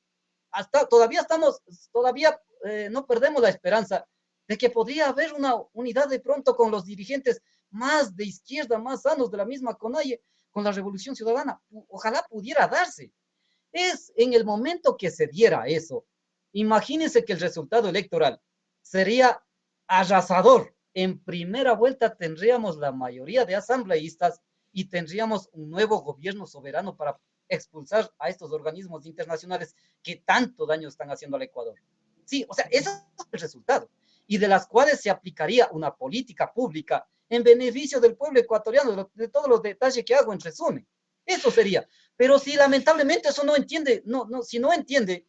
Speaker 3: Todavía no perdemos la esperanza de que podría haber una unidad de pronto con los dirigentes más de izquierda, más sanos de la misma CONAIE, con la Revolución Ciudadana. Ojalá pudiera darse. Es en el momento que se diera eso. Imagínense que el resultado electoral sería arrasador. En primera vuelta tendríamos la mayoría de asambleístas y tendríamos un nuevo gobierno soberano para expulsar a estos organismos internacionales que tanto daño están haciendo al Ecuador. Sí, o sea, ese es el resultado. Y de las cuales se aplicaría una política pública en beneficio del pueblo ecuatoriano, de todos los detalles que hago en resumen. Eso sería. Pero si lamentablemente eso no entiende, si no entiende,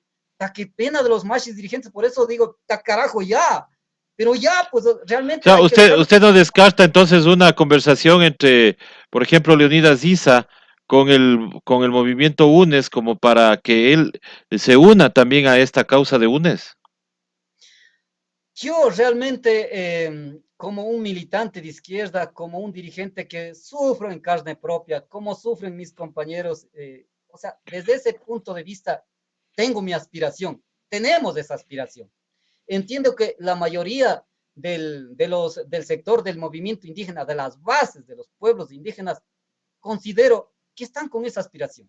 Speaker 3: qué pena de los machos dirigentes, por eso digo, carajo, ya. Pero ya, pues
Speaker 2: O
Speaker 3: realmente
Speaker 2: sea,
Speaker 3: hay que
Speaker 2: usted,
Speaker 3: dejarlo.
Speaker 2: usted no descarta entonces una conversación entre, por ejemplo, Leonidas Issa con el movimiento UNES como para que él se una también a esta causa de UNES.
Speaker 3: Yo realmente, como un militante de izquierda, como un dirigente que sufro en carne propia, como sufren mis compañeros, o sea, desde ese punto de vista, tengo mi aspiración, tenemos esa aspiración. Entiendo que la mayoría del sector del movimiento indígena, de las bases de los pueblos indígenas, considero que están con esa aspiración.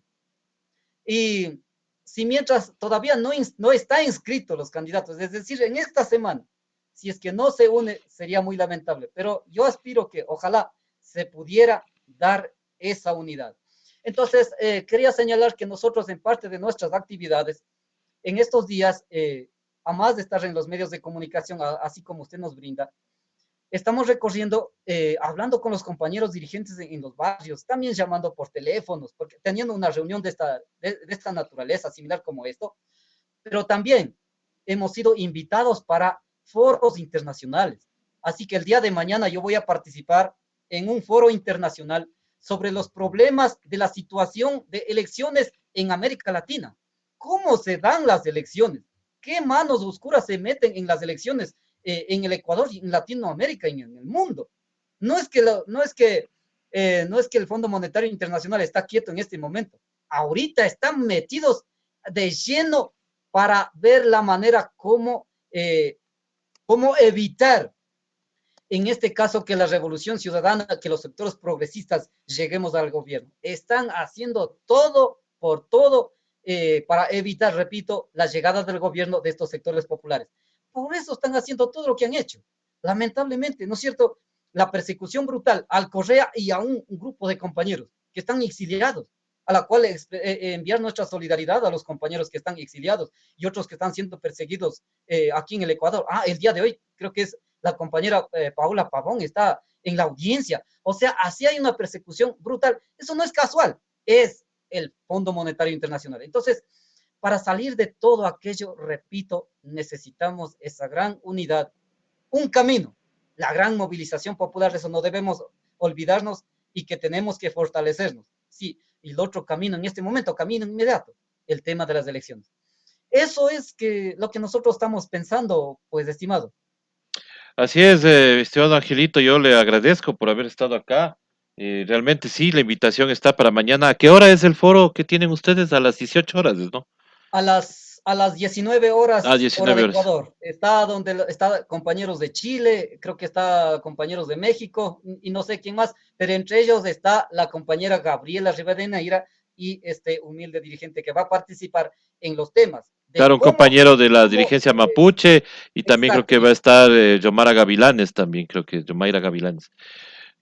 Speaker 3: Y si mientras todavía no está inscrito los candidatos, es decir, en esta semana, si es que no se une, sería muy lamentable. Pero yo aspiro que ojalá se pudiera dar esa unidad. Entonces, quería señalar que nosotros en parte de nuestras actividades, en estos días, a más de estar en los medios de comunicación, así como usted nos brinda, estamos recorriendo, hablando con los compañeros dirigentes en los barrios, también llamando por teléfonos, porque teniendo una reunión de esta naturaleza, similar como esto, pero también hemos sido invitados para foros internacionales. Así que el día de mañana yo voy a participar en un foro internacional sobre los problemas de la situación de elecciones en América Latina. ¿Cómo se dan las elecciones? ¿Qué manos oscuras se meten en las elecciones en el Ecuador y en Latinoamérica y en el mundo? No es que, no es que el Fondo Monetario Internacional está quieto en este momento. Ahorita están metidos de lleno para ver la manera cómo evitar, en este caso, que la revolución ciudadana, que los sectores progresistas lleguemos al gobierno. Están haciendo todo por todo para evitar, repito, la llegada del gobierno de estos sectores populares. Por eso están haciendo todo lo que han hecho. Lamentablemente, ¿no es cierto? La persecución brutal al Correa y a un grupo de compañeros que están exiliados, a la cual enviar nuestra solidaridad a los compañeros que están exiliados y otros que están siendo perseguidos aquí en el Ecuador. El día de hoy creo que es la compañera Paula Pavón está en la audiencia. O sea, así hay una persecución brutal. Eso no es casual, es el Fondo Monetario Internacional. Entonces, para salir de todo aquello, repito, necesitamos esa gran unidad, un camino, la gran movilización popular. Eso no debemos olvidarnos y que tenemos que fortalecernos. Sí, y el otro camino en este momento, camino inmediato, el tema de las elecciones. Eso es que lo que nosotros estamos pensando, pues, estimado.
Speaker 2: Así es, estimado Angelito, yo le agradezco por haber estado acá. Realmente sí, la invitación está para mañana. ¿A qué hora es el foro que tienen ustedes? A las 18 horas, ¿no?
Speaker 3: A las 19
Speaker 2: A
Speaker 3: horas, hora de
Speaker 2: 19 horas.
Speaker 3: Ecuador. Está donde está compañeros de Chile, creo que está compañeros de México y no sé quién más, pero entre ellos está la compañera Gabriela Rivadeneira y este humilde dirigente que va a participar en los temas de
Speaker 2: Claro, un compañero de la
Speaker 3: cómo,
Speaker 2: dirigencia mapuche y también creo
Speaker 3: exacto,
Speaker 2: que va a estar Yomara Gavilanes también, creo que Yomaira Gavilanes,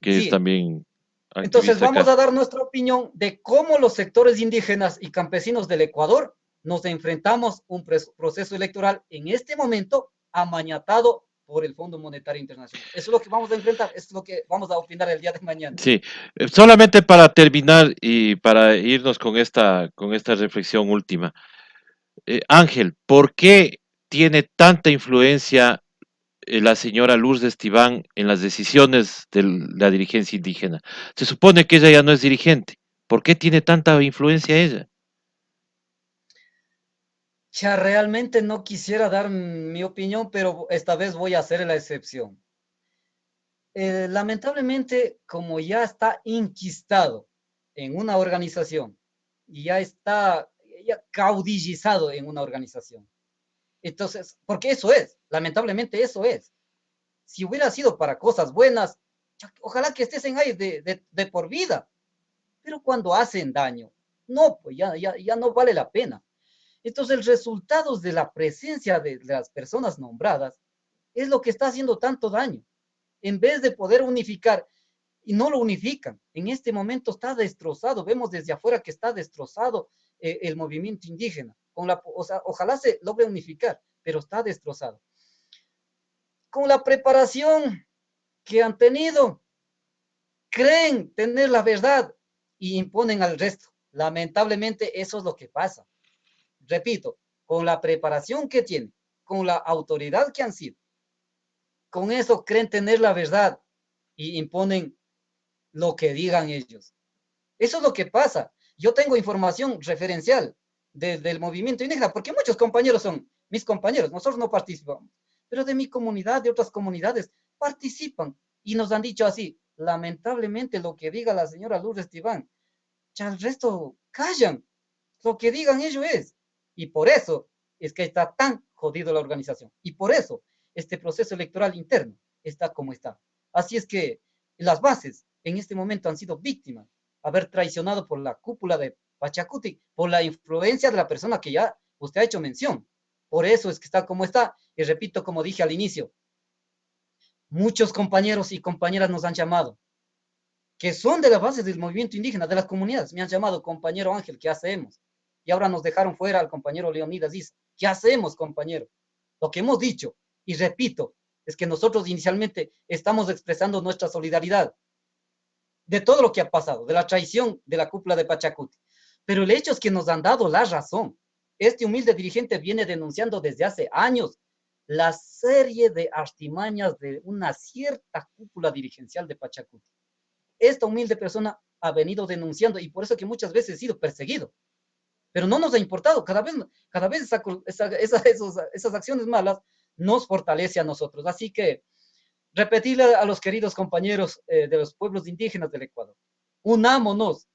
Speaker 2: que es
Speaker 3: sí.
Speaker 2: también
Speaker 3: Entonces
Speaker 2: activista
Speaker 3: vamos
Speaker 2: acá.
Speaker 3: a dar nuestra opinión de cómo los sectores indígenas y campesinos del Ecuador nos enfrentamos a un proceso electoral en este momento amañatado por el Fondo Monetario Internacional. Eso es lo que vamos a enfrentar, eso es lo que vamos a opinar el día de mañana.
Speaker 2: Sí, solamente para terminar y para irnos con esta reflexión última. Ángel, ¿por qué tiene tanta influencia la señora Lourdes Esteban en las decisiones de la dirigencia indígena? Se supone que ella ya no es dirigente. ¿Por qué tiene tanta influencia ella?
Speaker 3: Ya realmente no quisiera dar mi opinión, pero esta vez voy a hacer la excepción. Lamentablemente, como ya está inquistado en una organización y ya está ya caudillizado en una organización, entonces, porque eso es, lamentablemente eso es. Si hubiera sido para cosas buenas, ojalá que estés en ahí de por vida, pero cuando hacen daño, no, pues ya no vale la pena. Entonces, el resultado de la presencia de las personas nombradas es lo que está haciendo tanto daño. En vez de poder unificar, y no lo unifican. En este momento está destrozado, vemos desde afuera que está destrozado el movimiento indígena. O sea, ojalá se logre unificar, pero está destrozado. Con la preparación que han tenido, creen tener la verdad y imponen al resto. Lamentablemente eso es lo que pasa. Repito, con la preparación que tienen, con la autoridad que han sido, con eso creen tener la verdad y imponen lo que digan ellos. Eso es lo que pasa. Yo tengo información referencial del movimiento indígena, porque muchos compañeros son mis compañeros, nosotros no participamos, pero de mi comunidad, de otras comunidades, participan y nos han dicho así, lamentablemente lo que diga la señora Lourdes Esteban, ya el resto callan, lo que digan ellos es. Y por eso es que está tan jodido la organización. Y por eso este proceso electoral interno está como está. Así es que las bases en este momento han sido víctimas, haber traicionado por la cúpula de Pachacuti, por la influencia de la persona que ya usted ha hecho mención. Por eso es que está como está. Y repito, como dije al inicio, muchos compañeros y compañeras nos han llamado, que son de la base del movimiento indígena, de las comunidades. Me han llamado, compañero Ángel, ¿qué hacemos? Y ahora nos dejaron fuera al compañero Leonidas dice, ¿qué hacemos, compañero? Lo que hemos dicho, y repito, es que nosotros inicialmente estamos expresando nuestra solidaridad de todo lo que ha pasado, de la traición de la cúpula de Pachacuti. Pero el hecho es que nos han dado la razón. Este humilde dirigente viene denunciando desde hace años la serie de artimañas de una cierta cúpula dirigencial de Pachacuti. Esta humilde persona ha venido denunciando y por eso que muchas veces ha sido perseguido. Pero no nos ha importado. Cada vez esas acciones malas nos fortalece a nosotros. Así que repetirle a los queridos compañeros de los pueblos indígenas del Ecuador, unámonos,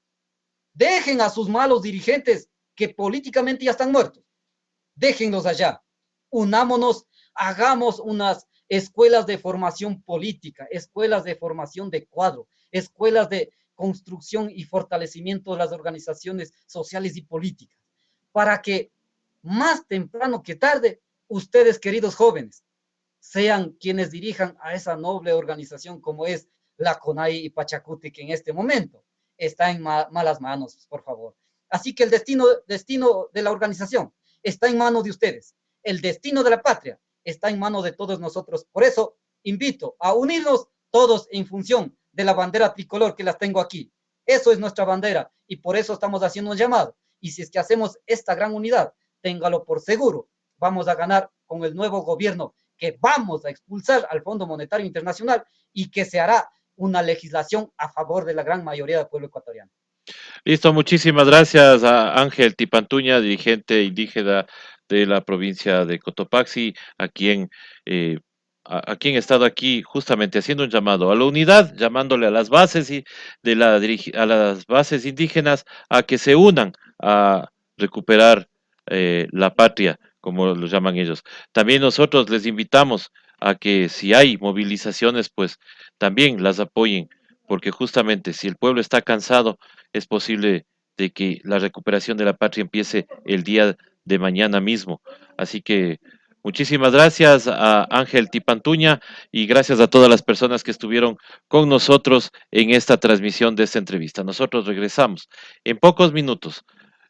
Speaker 3: dejen a sus malos dirigentes que políticamente ya están muertos, déjenlos allá, unámonos, hagamos unas escuelas de formación política, escuelas de formación de cuadro, escuelas de construcción y fortalecimiento de las organizaciones sociales y políticas, para que más temprano que tarde, ustedes, queridos jóvenes, sean quienes dirijan a esa noble organización como es la CONAI y Pachacuti, que en este momento está en malas manos, por favor. Así que el destino de la organización está en manos de ustedes. El destino de la patria está en manos de todos nosotros. Por eso invito a unirnos todos en función de la bandera tricolor que las tengo aquí. Eso es nuestra bandera y por eso estamos haciendo un llamado. Y si es que hacemos esta gran unidad, téngalo por seguro, vamos a ganar con el nuevo gobierno, que vamos a expulsar al Fondo Monetario Internacional y que se hará una legislación a favor de la gran mayoría del pueblo ecuatoriano.
Speaker 2: Listo, muchísimas gracias a Ángel Tipantuña, dirigente indígena de la provincia de Cotopaxi, eh, a quien he estado aquí justamente haciendo un llamado a la unidad, llamándole a las bases y a las bases indígenas a que se unan a recuperar la patria, como lo llaman ellos. También nosotros les invitamos a que si hay movilizaciones, pues también las apoyen, porque justamente si el pueblo está cansado, es posible de que la recuperación de la patria empiece el día de mañana mismo. Así que muchísimas gracias a Ángel Tipantuña y gracias a todas las personas que estuvieron con nosotros en esta transmisión de esta entrevista. Nosotros regresamos en pocos minutos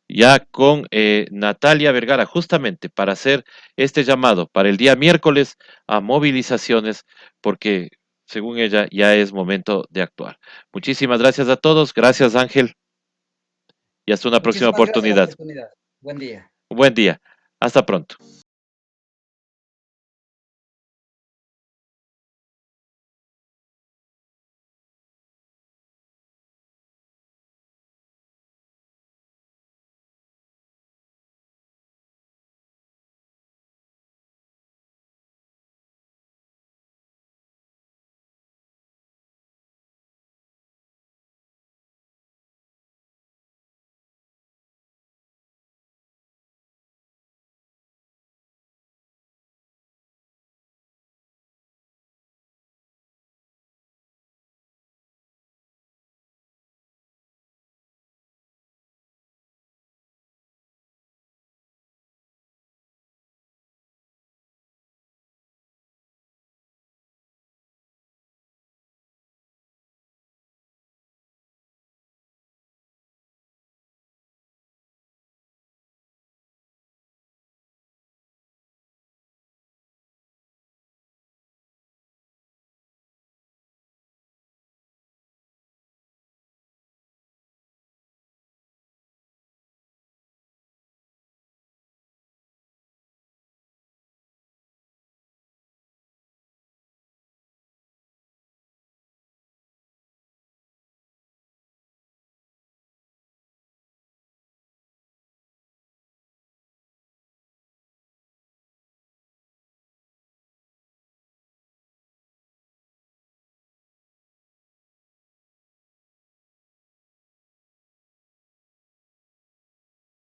Speaker 2: ya con Natalia Vergara, justamente para hacer este llamado para el día miércoles a movilizaciones, porque según ella ya es momento de actuar. Muchísimas gracias a todos, gracias Ángel y hasta una próxima
Speaker 3: Muchísimas gracias por la
Speaker 2: oportunidad.
Speaker 3: oportunidad. Buen día.
Speaker 2: Un buen día, hasta pronto.